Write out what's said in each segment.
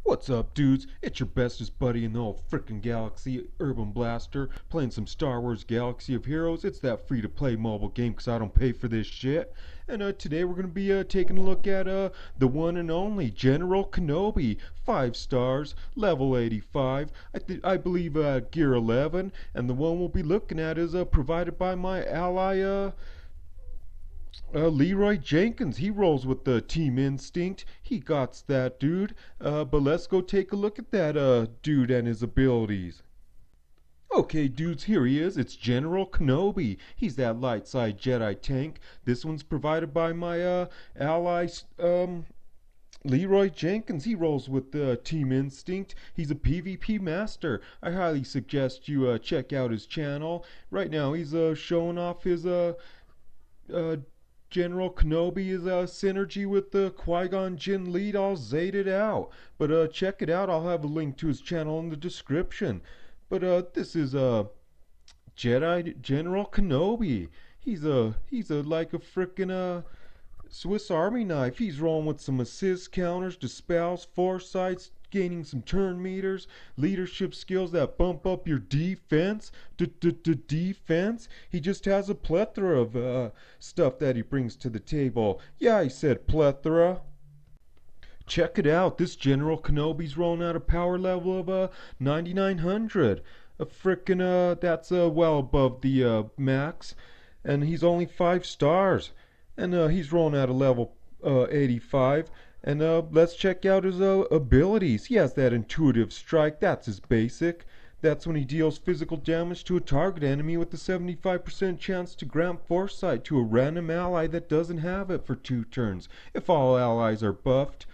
What's up, dudes? It's your bestest buddy in the whole frickin' galaxy, Urban Blaster, playing some Star Wars Galaxy of Heroes. It's that free-to-play mobile game because I don't pay for this shit. And today we're going to be taking a look at the one and only General Kenobi. 5 stars, level 85, I believe gear 11. And the one we'll be looking at is provided by my ally, Leroy Jenkins. He rolls with the team instinct. He gots that dude. But let's go take a look at that dude and his abilities. Okay, dudes, here he is. It's General Kenobi. He's that light side Jedi tank. This one's provided by my ally, Leroy Jenkins. He rolls with Team Instinct. He's a PvP master. I highly suggest you check out his channel. Right now, he's showing off his uh, General Kenobi is synergy with the Qui-Gon Jinn lead all zated out. But check it out. I'll have a link to his channel in the description. But this is Jedi General Kenobi. He's a like a frickin' Swiss Army knife. He's rolling with some assist counters, dispels, foresights, gaining some turn meters, leadership skills that bump up your defense. Defense. He just has a plethora of stuff that he brings to the table. Yeah, I said plethora. Check it out. This General Kenobi's rolling out a power level of 9900. A frickin' that's well above the max, and he's only 5 stars. And he's rolling out a level 85. And let's check out his abilities. He has that intuitive strike. That's his basic. That's when he deals physical damage to a target enemy with a 75% chance to grant foresight to a random ally that doesn't have it for 2 turns. If all allies are buffed,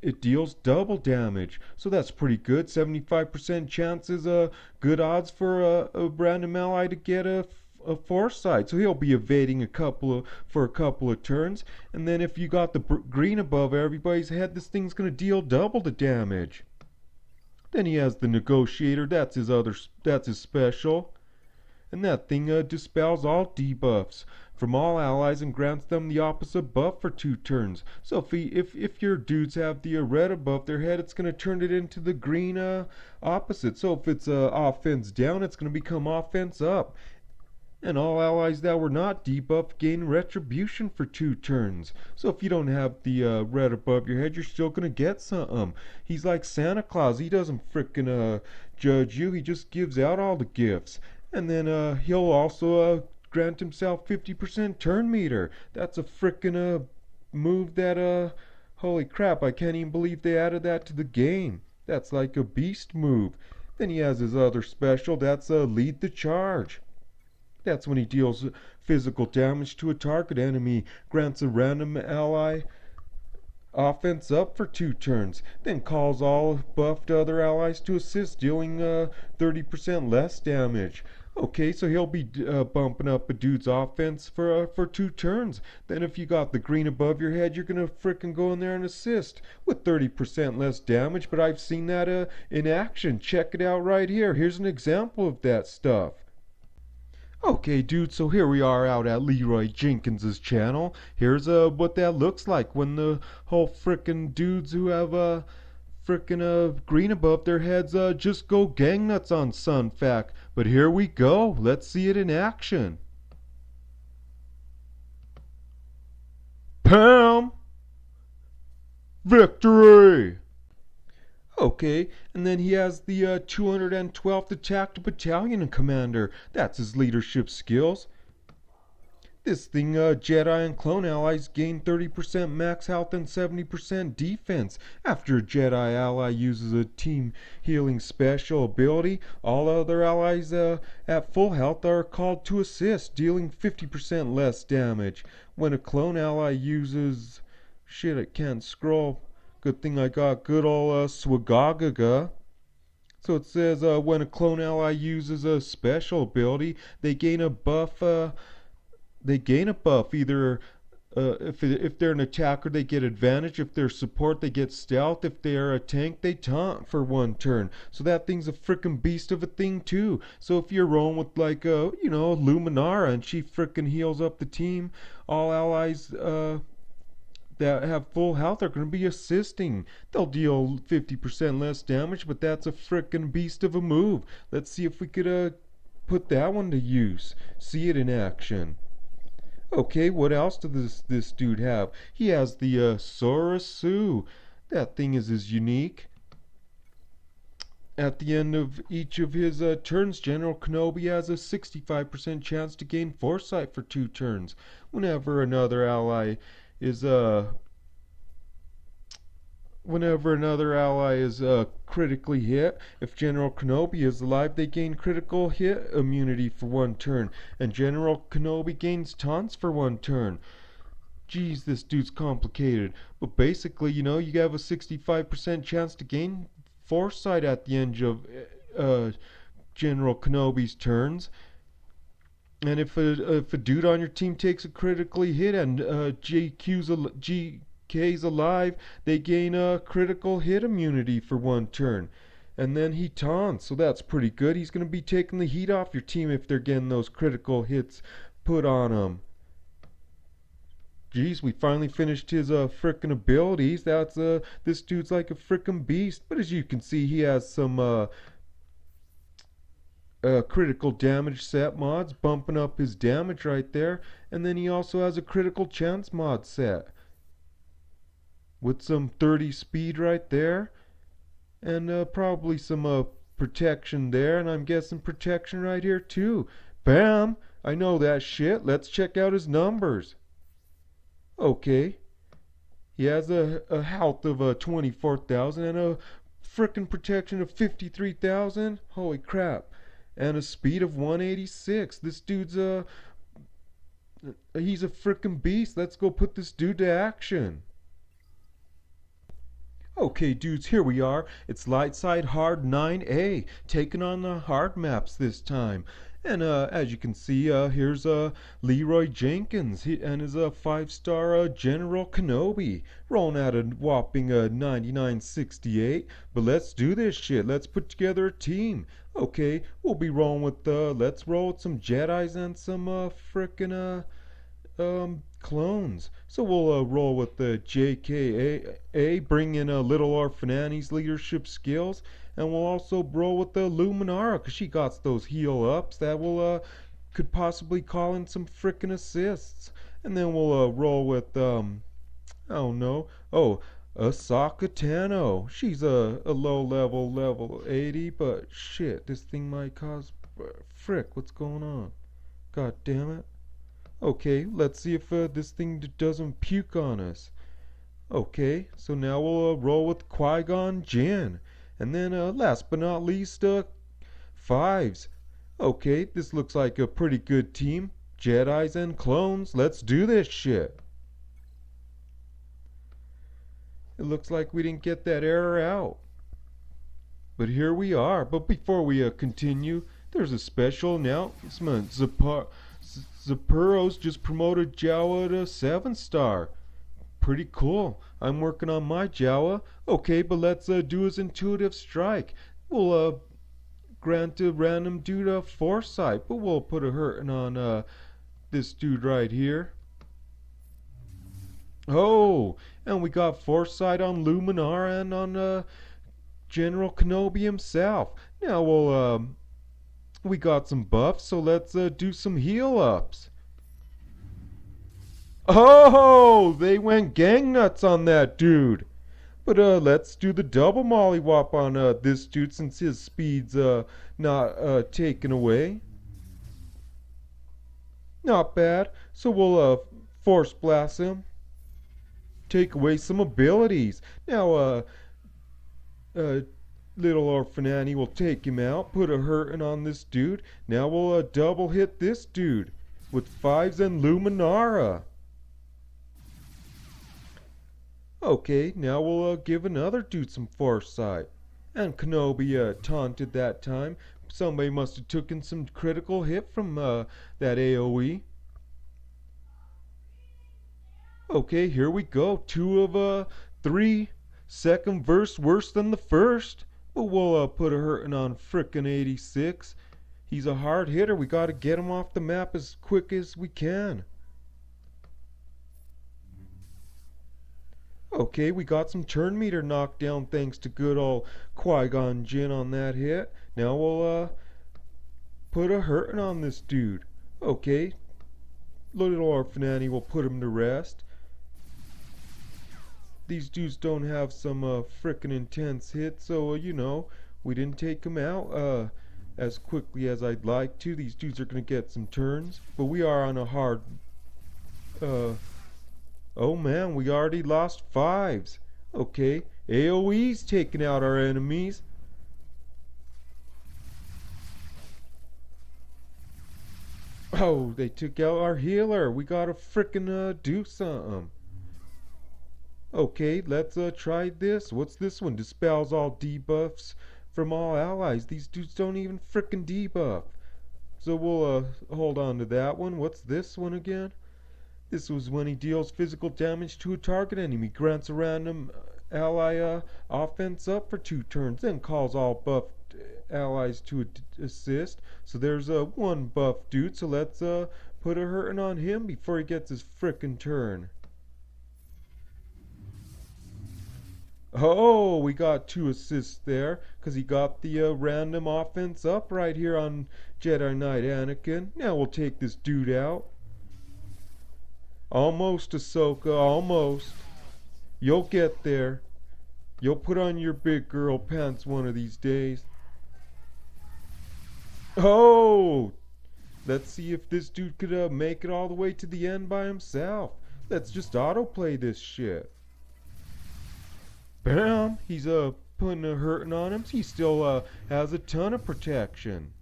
it deals double damage. So that's pretty good. 75% chance is good odds for a random ally to get a foresight, so he'll be evading for a couple of turns. And then if you got the green above everybody's head, this thing's gonna deal double the damage. Then he has the negotiator. That's his special, and that thing dispels all debuffs from all allies and grants them the opposite buff for 2 turns. So if your dudes have the red above their head, it's gonna turn it into the green opposite. So if it's offense down, it's gonna become offense up. And all allies that were not debuffed gain retribution for 2 turns. So if you don't have the red above your head, you're still gonna get something. He's like Santa Claus. He doesn't frickin' judge you. He just gives out all the gifts. And then he'll also grant himself 50% turn meter. That's a frickin' move that holy crap, I can't even believe they added that to the game. That's like a beast move. Then he has his other special. That's lead the charge. That's when he deals physical damage to a target enemy, grants a random ally offense up for 2 turns, then calls all buffed other allies to assist, dealing 30% less damage. Okay, so he'll be bumping up a dude's offense for 2 turns. Then if you got the green above your head, you're gonna frickin' go in there and assist with 30% less damage. But I've seen that in action. Check it out right here. Here's an example of that stuff. Okay, dude, so here we are out at Leroy Jenkins' channel. Here's what that looks like when the whole frickin' dudes who have frickin' green above their heads just go gang nuts on Sunfac. But here we go. Let's see it in action. Pam! Victory! Okay, and then he has the 212th Attacked Battalion Commander. That's his leadership skills. This thing, Jedi and clone allies gain 30% max health and 70% defense. After a Jedi ally uses a team healing special ability, all other allies at full health are called to assist, dealing 50% less damage. When a clone ally uses... Shit, I can't scroll. Good thing I got good old SWGOH. So it says when a clone ally uses a special ability, they gain a buff. Either if they're an attacker, they get advantage. If they're support, they get stealth. If they're a tank, they taunt for 1 turn. So that thing's a frickin' beast of a thing too. So if you're rolling with like Luminara and she frickin' heals up the team, all allies that have full health are going to be assisting. They'll deal 50% less damage, but that's a frickin' beast of a move. Let's see if we could put that one to use. See it in action. Okay, what else does this dude have? He has the Sorosu. That thing is as unique. At the end of each of his turns, General Kenobi has a 65% chance to gain foresight for 2 turns. Whenever another ally is critically hit, if General Kenobi is alive, they gain critical hit immunity for 1 turn, and General Kenobi gains taunts for 1 turn. Geez, this dude's complicated. But basically, you have a 65% chance to gain foresight at the end of General Kenobi's turns. And if a dude on your team takes a critically hit and GK's alive, they gain a critical hit immunity for 1 turn. And then he taunts, so that's pretty good. He's going to be taking the heat off your team if they're getting those critical hits put on them. Geez, we finally finished his frickin' abilities. This dude's like a frickin' beast. But as you can see, he has some critical damage set mods, bumping up his damage right there. And then he also has a critical chance mod set with some 30 speed right there. And probably some protection there. And I'm guessing protection right here too. Bam! I know that shit. Let's check out his numbers. Okay. He has a health of 24,000 and a frickin' protection of 53,000. Holy crap. And a speed of 186. This dude's he's a frickin' beast. Let's go put this dude to action. Okay, dudes, here we are. It's Light Side Hard 9A, taking on the hard maps this time. And as you can see, here's Leroy Jenkins and his 5-star General Kenobi, rolling at a whopping 99.68. But let's do this shit. Let's put together a team. Okay, we'll be rolling with let's roll with some Jedis and some frickin' clones. So we'll roll with the JKA, bring in Little Orphan Annie's leadership skills, and we'll also roll with the Luminara, because she got those heal ups that will could possibly call in some frickin' assists. And then we'll roll with I don't know. Oh, Asaka Tano. She's a low level 80, but shit, this thing might cause frick. What's going on? God damn it. Okay, let's see if this thing doesn't puke on us. Okay, so now we'll roll with Qui-Gon Jinn. And then last but not least, 5s. Okay, this looks like a pretty good team. Jedis and clones. Let's do this shit. It looks like we didn't get that error out. But here we are. But before we continue, there's a special announcement. Zappuro's just promoted Jawa to 7-star. Pretty cool. I'm working on my Jawa. Okay, but let's do his intuitive strike. We'll grant a random dude a foresight, but we'll put a hurting on this dude right here. Oh, and we got foresight on Luminara and on General Kenobi himself. Now we got some buffs, so let's do some heal ups. Oh, they went gang nuts on that dude. But let's do the double mollywop on this dude since his speed's not taken away. Not bad. So we'll force blast him. Take away some abilities. Now Little Orphan Annie will take him out, put a hurting on this dude. Now we'll double hit this dude with 5s and Luminara. Okay, now we'll give another dude some foresight. And Kenobi taunted that time. Somebody must have taken some critical hit from that AoE. Okay, here we go. 2 of 3. Second verse worse than the first. But we'll put a hurting on frickin' 86. He's a hard hitter. We gotta get him off the map as quick as we can. Okay, we got some turn meter knocked down thanks to good old Qui-Gon Jinn on that hit. Now we'll put a hurting on this dude. Okay, little orphan Annie will put him to rest. These dudes don't have some frickin' intense hits, so we didn't take them out as quickly as I'd like to. These dudes are gonna get some turns, but we are on a hard uh oh man, we already lost fives. Okay, AoE's taking out our enemies. Oh, they took out our healer. We gotta frickin' do something. Okay, let's try this. What's this one? Dispels all debuffs from all allies. These dudes don't even frickin' debuff. So we'll hold on to that one. What's this one again? This was when he deals physical damage to a target enemy, grants a random ally offense up for 2 turns, then calls all buffed allies to assist. So there's one buff dude, so let's put a hurting on him before he gets his frickin' turn. Oh, we got 2 assists there, because he got the random offense up right here on Jedi Knight Anakin. Now we'll take this dude out. Almost, Ahsoka, almost. You'll get there. You'll put on your big girl pants one of these days. Oh! Let's see if this dude could make it all the way to the end by himself. Let's just autoplay this shit. Bam! He's putting a hurting on him. He still has a ton of protection.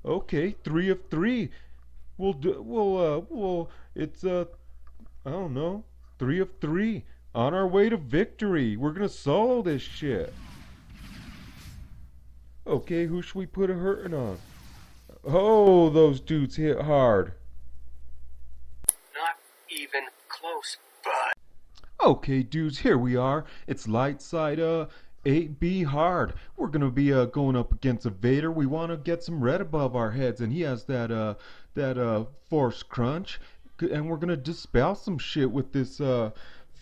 Okay, 3 of 3. It's I don't know, 3 of 3. On our way to victory. We're gonna solo this shit. Okay, who should we put a hurting on? Oh, those dudes hit hard. Not even close, bud. Okay, dudes, here we are. It's light side 8B hard. We're gonna be going up against a Vader. We want to get some red above our heads, and he has that force crunch, and we're gonna dispel some shit with this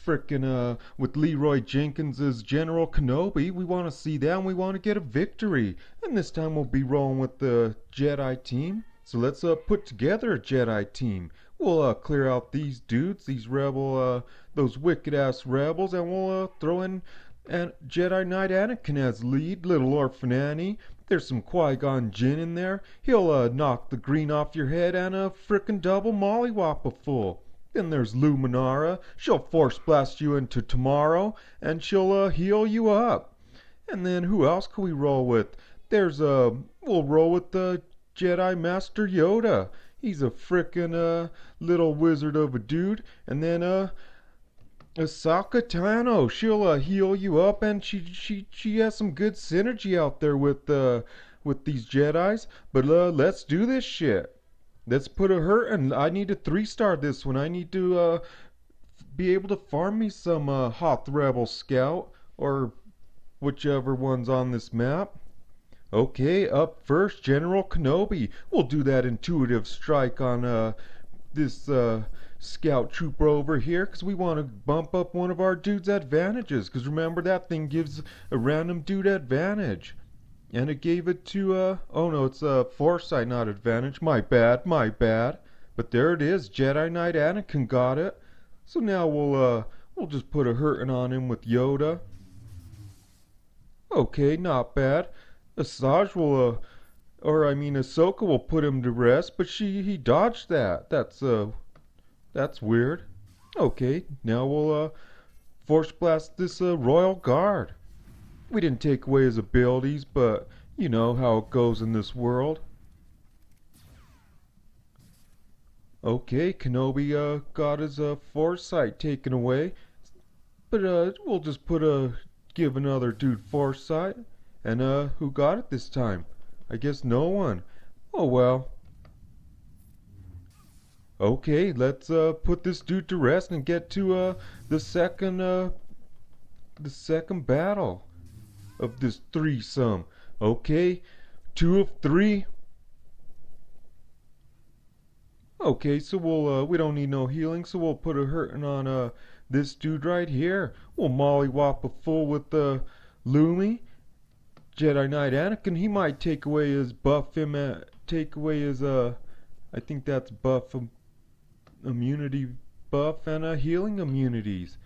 frickin' with Leroy Jenkins' General Kenobi. We want to see that, and we want to get a victory. And this time we'll be rolling with the Jedi Team. So let's put together a Jedi Team. We'll clear out these dudes, these those wicked ass rebels, and we'll throw in and Jedi Knight Anakin as lead, little orphan Annie. There's some Qui-Gon Jinn in there. He'll knock the green off your head and a frickin' double mollywop a full. Then there's Luminara. She'll force blast you into tomorrow, and she'll heal you up. And then who else can we roll with? We'll roll with the Jedi Master Yoda. He's a frickin' little wizard of a dude. And then Ahsoka Tano, she'll heal you up, and she has some good synergy out there with these Jedis. But let's do this shit. Let's put a hurt, and I need to 3-star this one. I need to be able to farm me some Hoth Rebel Scout, or whichever one's on this map. Okay, up first, General Kenobi. We'll do that intuitive strike on this scout trooper over here, because we want to bump up one of our dude's advantages, because remember, that thing gives a random dude advantage. And it gave it to, oh no, it's foresight, not advantage. My bad. But there it is, Jedi Knight Anakin got it. So now we'll just put a hurting on him with Yoda. Okay, not bad. Ahsoka will put him to rest, but he dodged that. That's weird. Okay, now we'll force blast this Royal Guard. We didn't take away his abilities, but you know how it goes in this world. Okay, Kenobi got his foresight taken away, but we'll just give another dude foresight. And who got it this time? I guess no one. Oh well. Okay, let's put this dude to rest and get to the second battle of this threesome. Okay, 2 of 3. Okay, so we don't need no healing, so we'll put a hurting on this dude right here. We'll mollywop a full with the Lumi. Jedi Knight Anakin, he might take away his buff take away his I think that's buff immunity buff and healing immunities.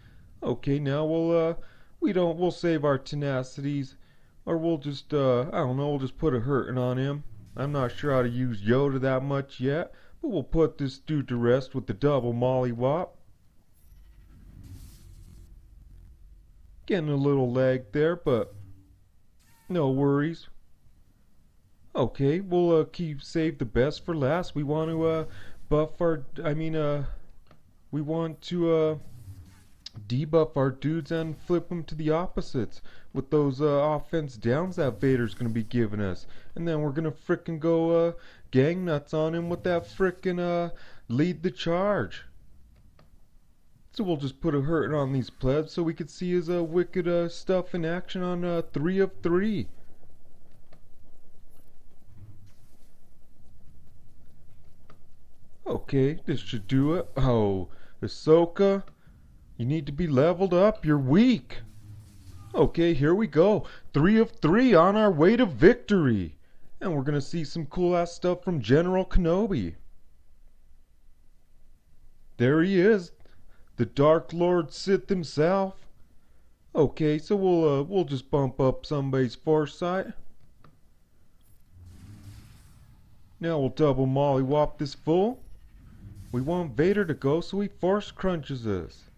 Okay, now we'll save our tenacities, or we'll just I don't know, we'll just put a hurting on him. I'm not sure how to use Yoda that much yet, but we'll put this dude to rest with the double mollywop. Getting a little lag there, but no worries. Okay, we'll save the best for last. We want to buff our we want to debuff our dudes and flip them to the opposites with those offense downs that Vader's gonna be giving us. And then we're gonna frickin' go gang nuts on him with that frickin' lead the charge. So we'll just put a hurting on these plebs so we could see his wicked stuff in action on 3 of 3. Okay, this should do it. Oh, Ahsoka, you need to be leveled up. You're weak. Okay, here we go. 3 of 3 on our way to victory. And we're going to see some cool ass stuff from General Kenobi. There he is. The Dark Lord Sith himself. Okay, so we'll just bump up somebody's foresight. Now we'll double mollywop this fool. We want Vader to go, so he force crunches us.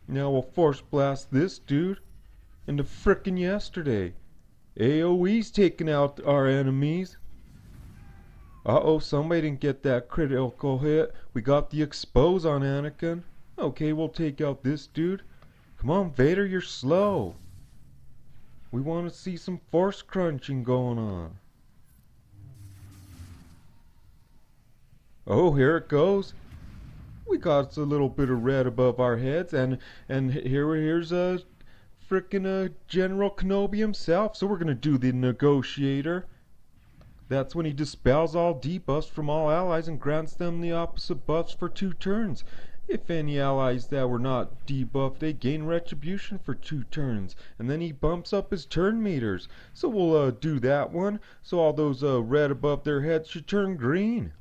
Now we'll force blast this dude into frickin' yesterday. AoE's taking out our enemies. Uh-oh, somebody didn't get that critical hit. We got the expose on Anakin. Okay, we'll take out this dude. Come on, Vader, you're slow. We want to see some force crunching going on. Oh, here it goes. We got a little bit of red above our heads, and here's a frickin' General Kenobi himself. So we're gonna do the negotiator. That's when he dispels all debuffs from all allies and grants them the opposite buffs for 2 turns. If any allies that were not debuffed, they gain retribution for 2 turns, and then he bumps up his turn meters. So we'll do that one. So all those red above their heads should turn green.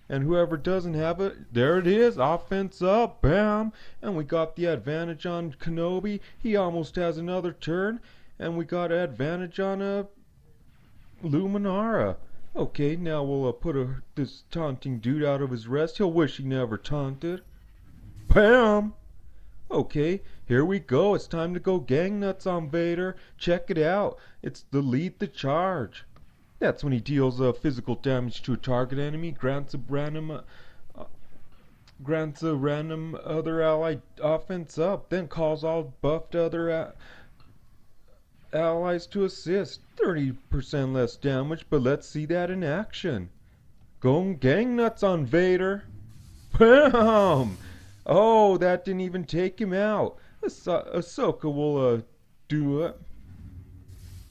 And whoever doesn't have it, there it is, offense up, bam! And we got the advantage on Kenobi. He almost has another turn. And we got an advantage on Luminara. Okay, now we'll put this taunting dude out of his rest. He'll wish he never taunted. Bam! Okay, here we go. It's time to go gang nuts on Vader. Check it out. It's the lead the charge. That's when he deals physical damage to a target enemy, grants a random other ally offense up, then calls all buffed other allies to assist. 30% less damage, but let's see that in action. Going gang nuts on Vader. Bam! Oh, that didn't even take him out. Ahsoka will do it.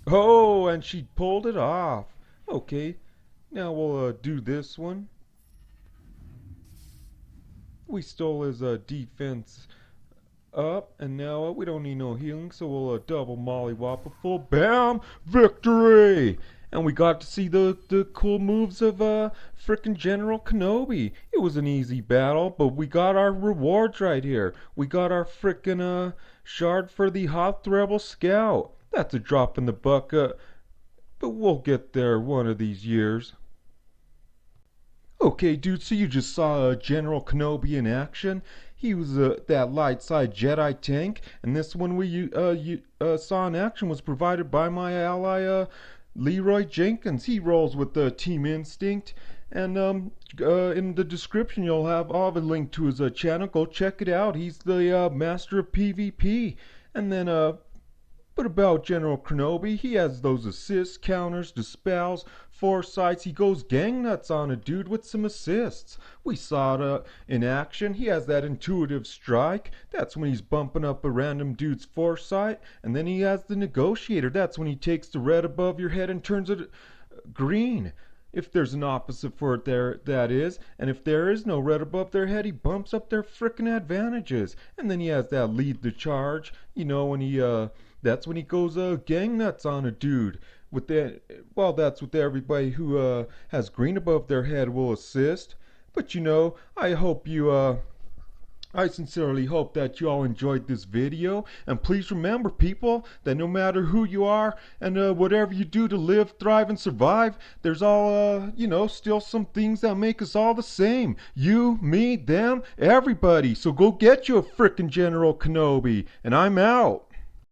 Oh, and she pulled it off. Okay, now we'll do this one. We stole his defense up, and now we don't need no healing, so we'll double mollywop a full bam! Victory! And we got to see the cool moves of frickin' General Kenobi. It was an easy battle, but we got our rewards right here. We got our frickin' shard for the Hoth Rebel Scout. That's a drop in the bucket, but we'll get there one of these years. Okay, dude, so you just saw General Kenobi in action. He was that light side Jedi tank, and this one we saw in action was provided by my ally Leroy Jenkins. He rolls with Team Instinct, and in the description I'll have a link to his channel. Go check it out. He's the master of PvP. And then but about General Kenobi, he has those assists, counters, dispels, foresights. He goes gang nuts on a dude with some assists. We saw it in action. He has that intuitive strike. That's when he's bumping up a random dude's foresight. And then he has the negotiator. That's when he takes the red above your head and turns it green. If there's an opposite for it, there that is, and if there is no red above their head, he bumps up their frickin' advantages, and then he has that lead the charge. When that's when he goes gang nuts on a dude. With that, well, that's with everybody who has green above their head will assist. But I sincerely hope that you all enjoyed this video. And please remember, people, that no matter who you are and whatever you do to live, thrive, and survive, there's still some things that make us all the same. You, me, them, everybody. So go get you a frickin' General Kenobi. And I'm out.